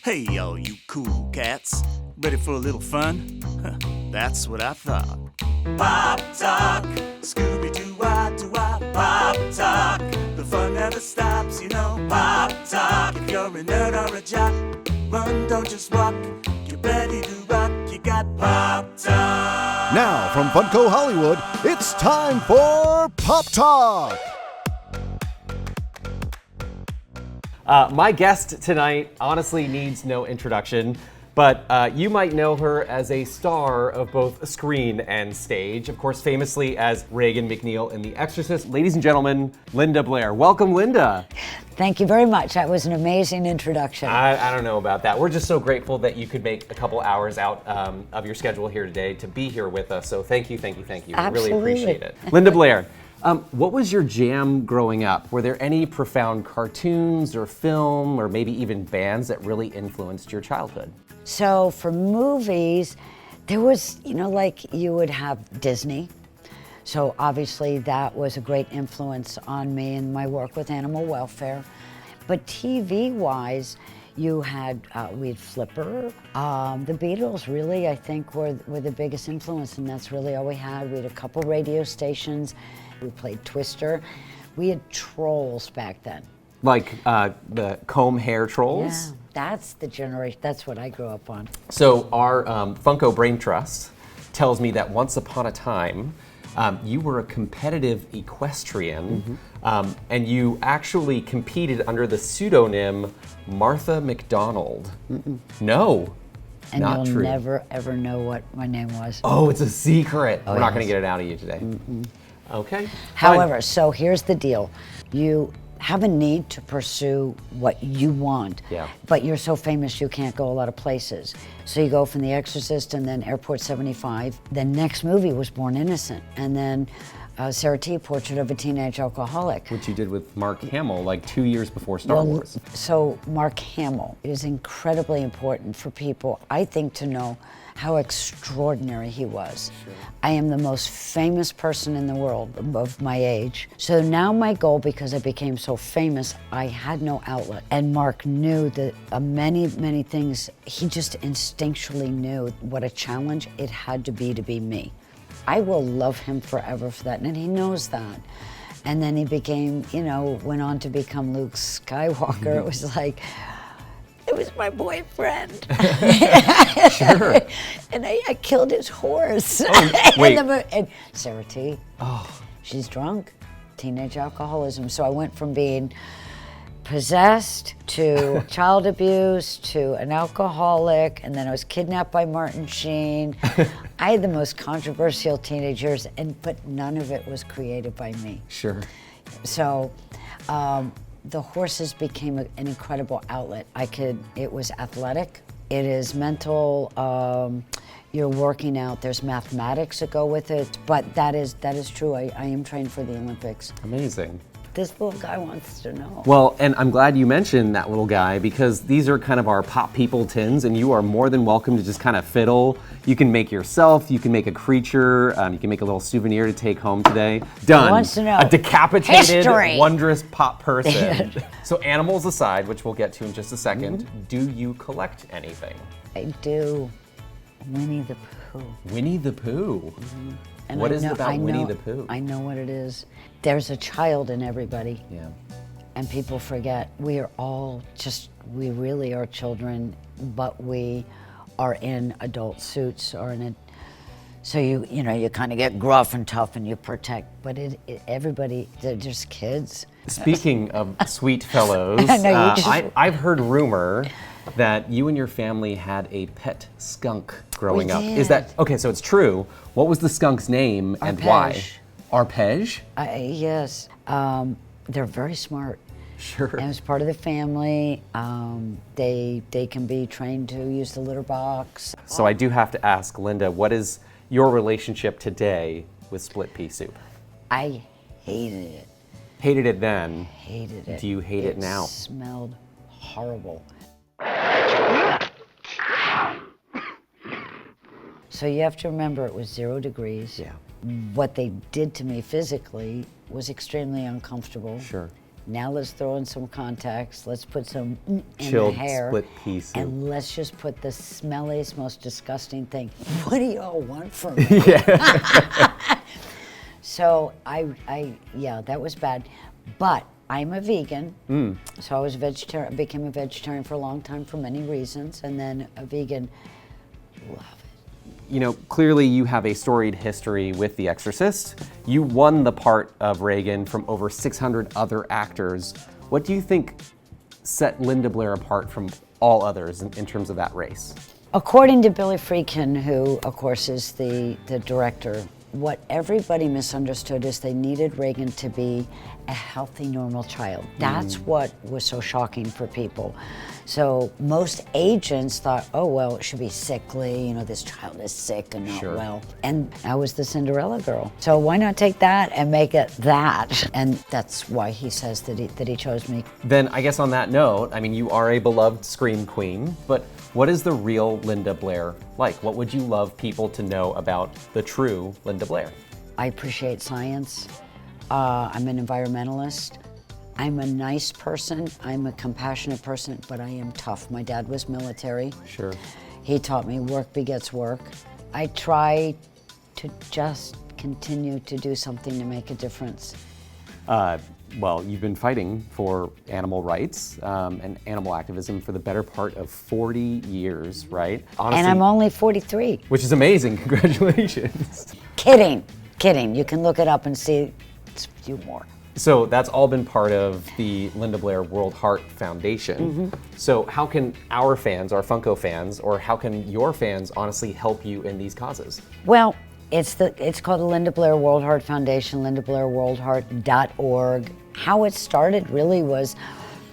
Hey, all you cool cats. Ready for a little fun? That's what I thought. Pop Talk, Scooby-Doo-Wah-Doo-Wah, Pop Talk. The fun never stops, you know. Pop Talk. If you're a nerd or a jock, run, don't just walk. Get ready to rock, you got Pop Talk. Now, from Funko Hollywood, it's time for Pop Talk. My guest tonight honestly needs no introduction, but you might know her as a star of both screen and stage, of course famously as Regan McNeil in The Exorcist. Ladies and gentlemen, Linda Blair. Welcome, Linda. Thank you very much. That was an amazing introduction. I don't know about that. We're just so grateful that you could make a couple hours out of your schedule here today to be here with us, so thank you. Absolutely. We really appreciate it. Linda Blair. What was your jam growing up? Were there any profound cartoons or film or maybe even bands that really influenced your childhood? So for movies, there was, like you would have Disney. So obviously that was a great influence on me in my work with animal welfare. But TV-wise, you had, we had Flipper. The Beatles really, I think, were the biggest influence, and that's really all we had. We had a couple radio stations. We played Twister. We had trolls back then. Like the comb hair trolls? Yeah, that's the generation, that's what I grew up on. So our Funko Brain Trust tells me that once upon a time, you were a competitive equestrian, and you actually competed under the pseudonym Martha McDonald. No, And not you'll true. never, ever know what my name was. Oh, it's a secret. We're not yes. going to get it out of you today. Okay. However, so here's the deal. You have a need to pursue what you want, Yeah. but you're so famous you can't go a lot of places. So you go from The Exorcist and then Airport 75. The next movie was Born Innocent, and then Sarah T, Portrait of a Teenage Alcoholic. Which you did with Mark Hamill like 2 years before Star Wars. So Mark Hamill, it is incredibly important for people, I think, to know how extraordinary he was. Sure. I am the most famous person in the world of my age. So now my goal, because I became so famous, I had no outlet. And Mark knew that many, many things, he just instinctually knew what a challenge it had to be me. I will love him forever for that, and he knows that. And then he became, went on to become Luke Skywalker. It was like, it was my boyfriend. Sure. And I killed his horse. Oh, wait. And Sarah T, she's drunk, teenage alcoholism. So I went from being possessed to child abuse to an alcoholic, and then I was kidnapped by Martin Sheen. I had the most controversial teenage years, but none of it was created by me. Sure. So the horses became an incredible outlet. It was athletic, it is mental, you're working out, there's mathematics that go with it, but that is true. I am trained for the Olympics. Amazing. This little guy wants to know. Well, and I'm glad you mentioned that little guy because these are kind of our pop people tins, and you are more than welcome to just kind of fiddle. You can make yourself, you can make a creature, you can make a little souvenir to take home today. Done. He wants to know. A decapitated, History. wondrous pop person. So animals aside, which we'll get to in just a second, do you collect anything? I do. Winnie the Pooh. Winnie the Pooh. And What I is know- it about I know- Winnie the Pooh? I know what it is. There's a child in everybody. Yeah. And people forget we really are children, but we are in adult suits so you kind of get gruff and tough and you protect, but everybody, they're just kids. Speaking of sweet fellows, I know, you just- I've heard rumor that you and your family had a pet skunk growing up. Is that did. okay? So it's true. What was the skunk's name and why? Arpege. Yes, they're very smart. Sure. And as part of the family, they can be trained to use the litter box. So I do have to ask, Linda, what is your relationship today with split pea soup? I hated it. Hated it then. Hated it. Do you hate it now? It smelled horrible. So you have to remember it was 0 degrees. Yeah. What they did to me physically was extremely uncomfortable. Sure. Now let's throw in some contacts. Let's put some in Chilled the hair. split-pea soup. And let's just put the smelliest, most disgusting thing. What do y'all want from me? So yeah, that was bad. But I'm a vegan, so I was a vegetarian. Became a vegetarian for a long time for many reasons, and then a vegan. Love it. You know, clearly you have a storied history with The Exorcist. You won the part of Regan from over 600 other actors. What do you think set Linda Blair apart from all others in terms of that race? According to Billy Friedkin, who of course is the director, what everybody misunderstood is they needed Regan to be a healthy, normal child. That's what was so shocking for people. So most agents thought, oh, well, it should be sickly, you know, this child is sick and not well. And I was the Cinderella girl. So why not take that and make it that? And that's why he says that he chose me. Then I guess on that note, I mean, you are a beloved scream queen, but what is the real Linda Blair like? What would you love people to know about the true Linda Blair? I appreciate science. I'm an environmentalist. I'm a nice person. I'm a compassionate person, but I am tough. My dad was military. Sure. He taught me work begets work. I try to just continue to do something to make a difference. Well, you've been fighting for animal rights and animal activism for the better part of 40 years, right? Honestly, And I'm only 43. which is amazing. Congratulations. Kidding. You can look it up and see it's a few more. So that's all been part of the Linda Blair World Heart Foundation. So how can our fans, our Funko fans, or how can your fans honestly help you in these causes? Well, it's called the Linda Blair World Heart Foundation, lindablairworldheart.org. How it started really was,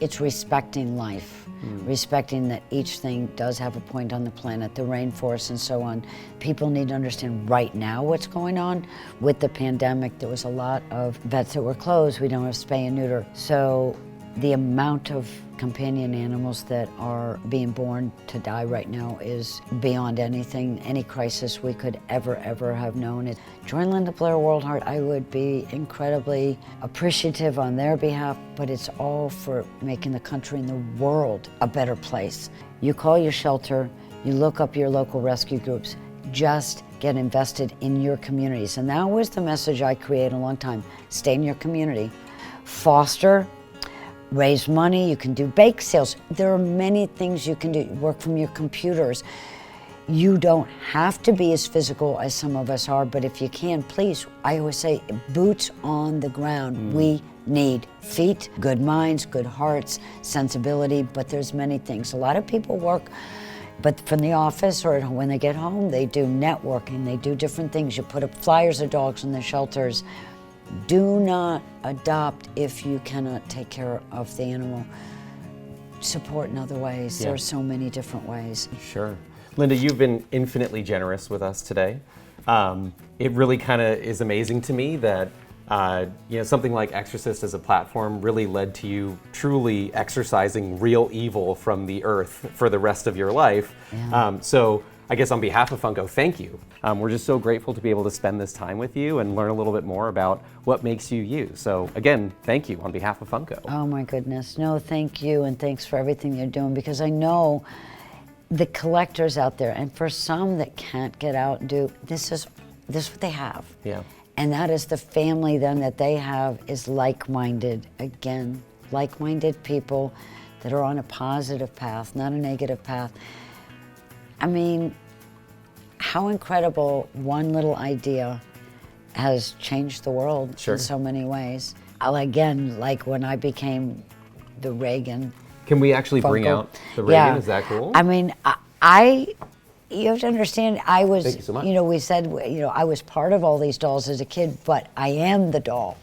it's respecting life. Respecting that each thing does have a point on the planet, the rainforest and so on. People need to understand right now what's going on. With the pandemic, there was a lot of vets that were closed. We don't have spay and neuter. So the amount of companion animals that are being born to die right now is beyond anything, any crisis we could ever have known. Join Linda Blair World Heart. I would be incredibly appreciative on their behalf, but it's all for making the country and the world a better place. You call your shelter, you look up your local rescue groups, just get invested in your communities. And that was the message I created a long time. Stay in your community, foster, raise money, you can do bake sales. There are many things you can do. Work from your computers. You don't have to be as physical as some of us are, but if you can, please, I always say, boots on the ground. We need feet, good minds, good hearts, sensibility, but there's many things. A lot of people work, but from the office or when they get home, they do networking, they do different things. You put up flyers of dogs in the shelters. Do not adopt if you cannot take care of the animal. Support in other ways. There are so many different ways. Sure. Linda, you've been infinitely generous with us today. It really kind of is amazing to me that something like Exorcist as a platform really led to you truly exorcising real evil from the earth for the rest of your life. Yeah. So I guess on behalf of Funko, thank you. We're just so grateful to be able to spend this time with you and learn a little bit more about what makes you you. So again, thank you on behalf of Funko. Oh my goodness. No, thank you, and thanks for everything you're doing, because I know the collectors out there, and for some that can't get out and do, this is what they have. Yeah. And that is the family then that they have is like-minded. Again, like-minded people that are on a positive path, not a negative path. I mean, how incredible one little idea has changed the world in so many ways. Again, like when I became the Regan. Can we actually bring Funko. out the Regan? Is that cool? I mean, you have to understand, I was, Thank you so much. We said, I was part of all these dolls as a kid, but I am the doll.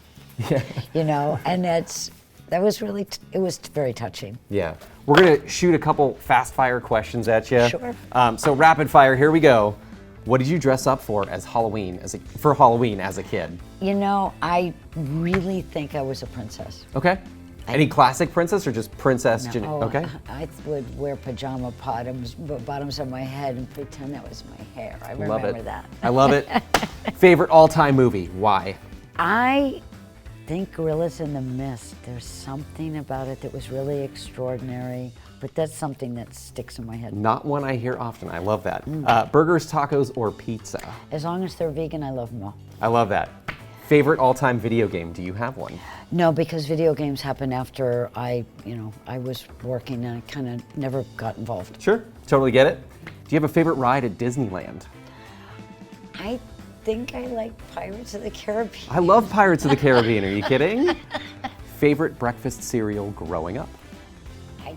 Yeah. And that was really, it was very touching. Yeah. We're going to shoot a couple fast fire questions at you. Sure. So rapid fire, here we go. What did you dress up for Halloween as a kid? I really think I was a princess. Okay. Any classic princess or just princess? No, Okay. I would wear pajama bottoms on my head and pretend that was my hair. I Love remember it. that. I love it. Favorite all-time movie? Why? I think Gorillas in the Mist. There's something about it that was really extraordinary, but that's something that sticks in my head. Not one I hear often. I love that. Burgers, tacos, or pizza? As long as they're vegan, I love them all. I love that. Favorite all-time video game? Do you have one? No, because video games happened after I was working and I kind of never got involved. Sure, totally get it. Do you have a favorite ride at Disneyland? I think I like Pirates of the Caribbean. I love Pirates of the Caribbean. Are you kidding? Favorite breakfast cereal growing up? I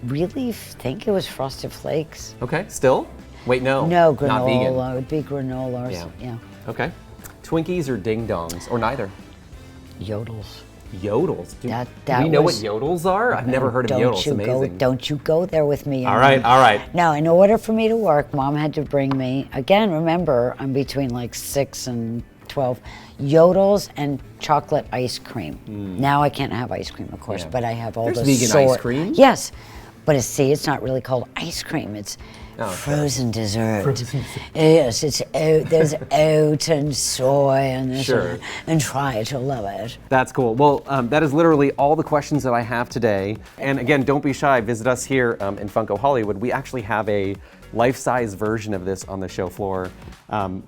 really think it was Frosted Flakes. Okay, still? Wait, no. No, Not vegan. granola. It would be granola. Or Yeah. yeah. Okay. Twinkies or ding dongs, or neither? Yodels. Yodels. Do That we know what was- yodels are? I've never heard of yodels. Amazing. Don't you go there with me. All right, all right. Now, in order for me to work, Mom had to bring me, again, remember, I'm between like 6 and 12, yodels and chocolate ice cream. Now I can't have ice cream, of course, Yeah. but I have all There's the vegan ice cream? Yes, but it's not really called ice cream. It's Oh, okay. frozen dessert. Yes, it's oat, there's oat and soy and this Sure. and that, and try to love it. That's cool. Well, that is literally all the questions that I have today. And again, don't be shy. Visit us here in Funko Hollywood. We actually have a life-size version of this on the show floor,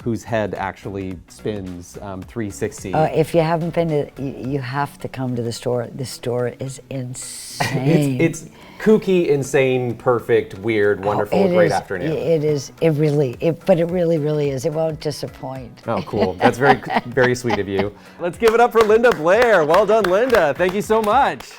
whose head actually spins 360. If you haven't been to, you have to come to the store. The store is insane. It's kooky, insane, perfect, weird, wonderful, It great is- afternoon. It is. It really. But it really, really is. It won't disappoint. Oh, cool. That's very, very sweet of you. Let's give it up for Linda Blair. Well done, Linda. Thank you so much.